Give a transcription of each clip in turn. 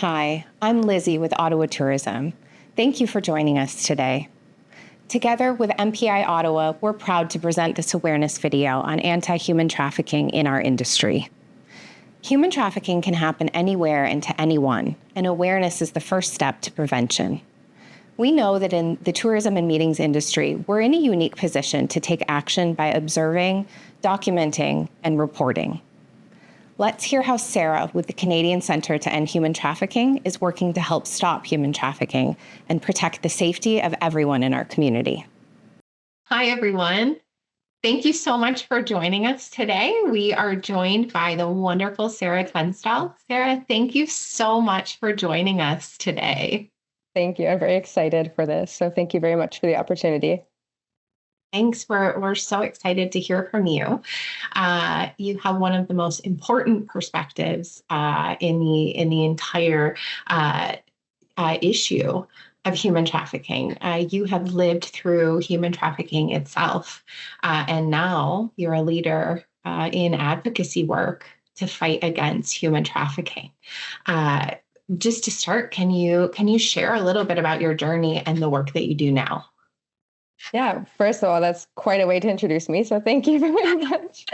Hi, I'm Lizzie with Ottawa Tourism. Thank you for joining us today. Together with MPI Ottawa, we're proud to present this awareness video on anti-human trafficking in our industry. Human trafficking can happen anywhere and to anyone, and awareness is the first step to prevention. We know that in the tourism and meetings industry, we're in a unique position to take action by observing, documenting, and reporting. Let's hear how Sarah with the Canadian Centre to End Human Trafficking is working to help stop human trafficking and protect the safety of everyone in our community. Hi, everyone. Thank you so much for joining us today. We are joined by the wonderful Sarah Tunstall. Sarah, thank you so much for joining us today. Thank you. I'm very excited for this. So thank you very much for the opportunity. Thanks. We're so excited to hear from you. You have one of the most important perspectives in the entire issue of human trafficking. You have lived through human trafficking itself, and now you're a leader in advocacy work to fight against human trafficking. Just to start, can you share a little bit about your journey and the work that you do now? Yeah, first of all, that's quite a way to introduce me. So thank you very much.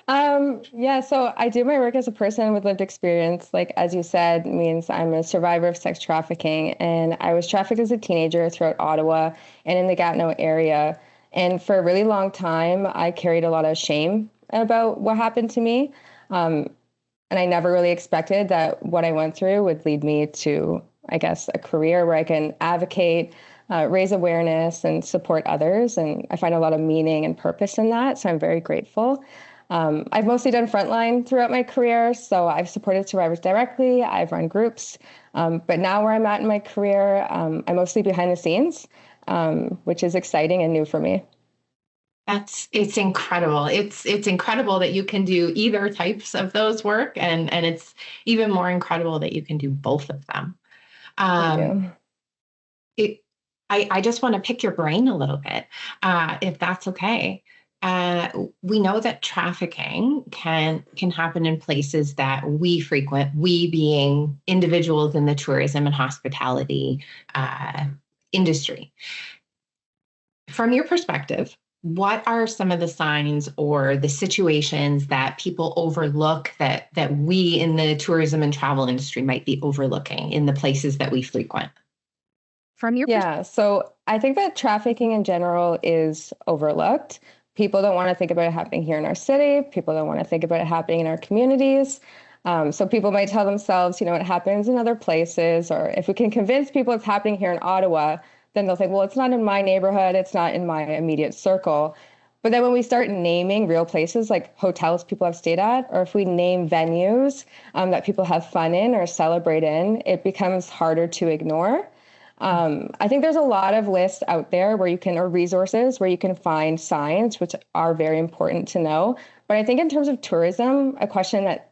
So I do my work as a person with lived experience. Like, as you said, means I'm a survivor of sex trafficking. And I was trafficked as a teenager throughout Ottawa and in the Gatineau area. And for a really long time, I carried a lot of shame about what happened to me. And I never really expected that what I went through would lead me to, I guess, a career where I can advocate, raise awareness and support others. And I find a lot of meaning and purpose in that. So I'm very grateful. I've mostly done frontline throughout my career. So I've supported survivors directly. I've run groups. But now where I'm at in my career, I'm mostly behind the scenes, which is exciting and new for me. It's incredible. It's incredible that you can do either types of those work. And it's even more incredible that you can do both of them. I just want to pick your brain a little bit, if that's okay. We know that trafficking can happen in places that we frequent, we being individuals in the tourism and hospitality industry. From your perspective, what are some of the signs or the situations that people overlook that we in the tourism and travel industry might be overlooking in the places that we frequent? So I think that trafficking in general is overlooked. People don't want to think about it happening here in our city. People don't want to think about it happening in our communities. So people might tell themselves, it happens in other places, or if we can convince people it's happening here in Ottawa, then they'll think, well, it's not in my neighborhood, it's not in my immediate circle. But then when we start naming real places like hotels people have stayed at, or if we name venues that people have fun in or celebrate in, it becomes harder to ignore. I think there's a lot of lists out there or resources where you can find signs, which are very important to know. But I think in terms of tourism, a question that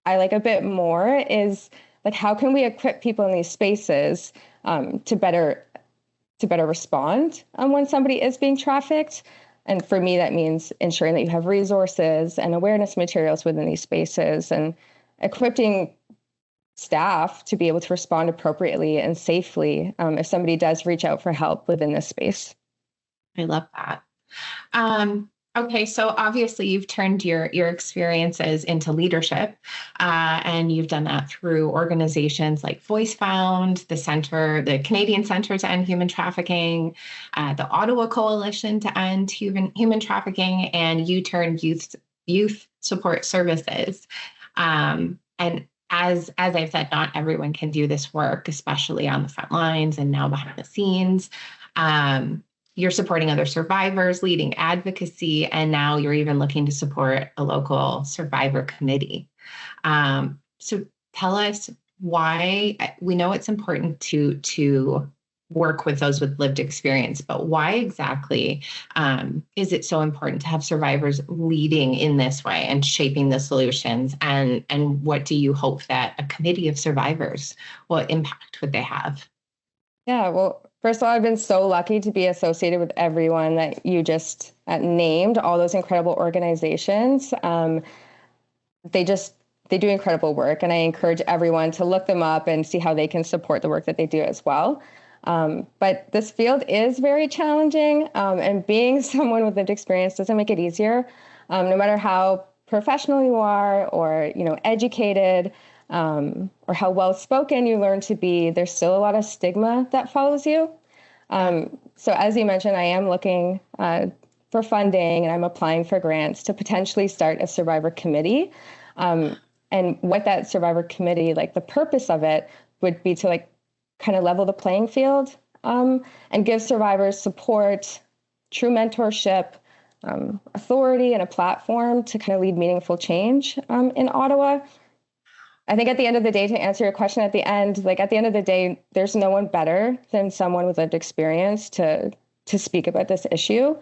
I like a bit more is like, how can we equip people in these spaces to better respond when somebody is being trafficked? And for me, that means ensuring that you have resources and awareness materials within these spaces and equipping staff to be able to respond appropriately and safely if somebody does reach out for help within this space. I love that. Okay, so obviously you've turned your experiences into leadership, and you've done that through organizations like VoiceFound, the Canadian Centre to End Human Trafficking, the Ottawa Coalition to End Human Trafficking, and U-Turn Youth Support Services. And as I've said, not everyone can do this work, especially on the front lines and now behind the scenes. You're supporting other survivors, leading advocacy, and now you're even looking to support a local survivor committee. So tell us why. We know it's important to work with those with lived experience, but why exactly is it so important to have survivors leading in this way and shaping the solutions? And what do you hope that a committee of survivors, what impact would they have? Yeah, well, first of all, I've been so lucky to be associated with everyone that you just named, all those incredible organizations. They just they do incredible work, and I encourage everyone to look them up and see how they can support the work that they do as well. But this field is very challenging, and being someone with lived experience doesn't make it easier. No matter how professional you are, or educated, or how well spoken you learn to be, there's still a lot of stigma that follows you. So as you mentioned, I am looking for funding, and I'm applying for grants to potentially start a survivor committee. And what that survivor committee, the purpose of it would be to kind of level the playing field, and give survivors support, true mentorship, authority, and a platform to kind of lead meaningful change in Ottawa. I think at the end of the day, to answer your question at the end of the day, there's no one better than someone with lived experience to speak about this issue.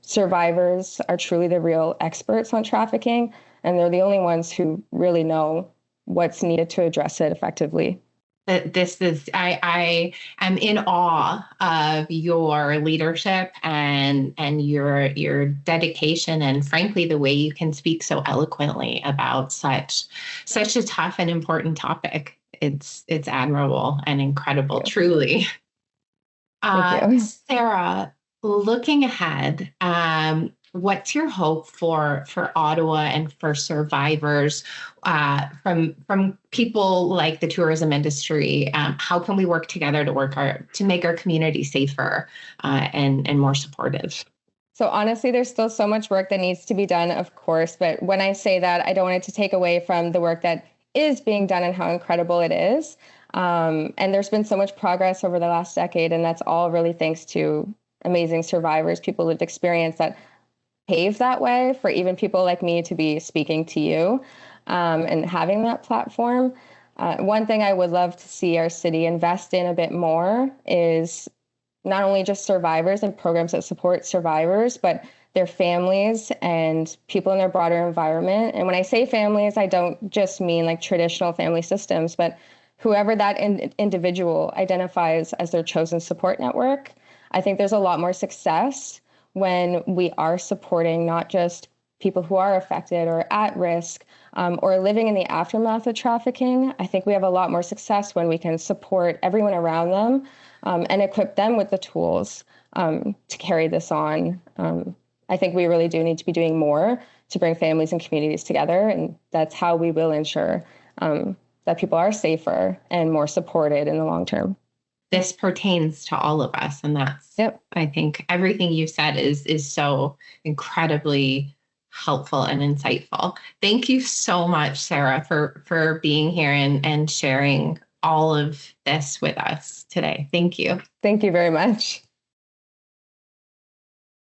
Survivors are truly the real experts on trafficking, and they're the only ones who really know what's needed to address it effectively. I am in awe of your leadership and your dedication, and frankly, the way you can speak so eloquently about such a tough and important topic. It's admirable and incredible, truly. Thank you. Sarah, looking ahead, what's your hope for Ottawa and for survivors from people like the tourism industry? How can we work together to make our community safer and more supportive? So honestly, there's still so much work that needs to be done, of course. But when I say that, I don't want it to take away from the work that is being done and how incredible it is. And there's been so much progress over the last decade, and that's all really thanks to amazing survivors, people with experience that pave that way for even people like me to be speaking to you, and having that platform. One thing I would love to see our city invest in a bit more is not only just survivors and programs that support survivors, but their families and people in their broader environment. And when I say families, I don't just mean traditional family systems, but whoever that individual identifies as their chosen support network. I think there's a lot more success when we are supporting not just people who are affected or at risk, or living in the aftermath of trafficking. I think we have a lot more success when we can support everyone around them, and equip them with the tools to carry this on. I think we really do need to be doing more to bring families and communities together, and that's how we will ensure that people are safer and more supported in the long term. This pertains to all of us. And that's, I think everything you said is so incredibly helpful and insightful. Thank you so much, Sarah, for being here and sharing all of this with us today. Thank you. Thank you very much.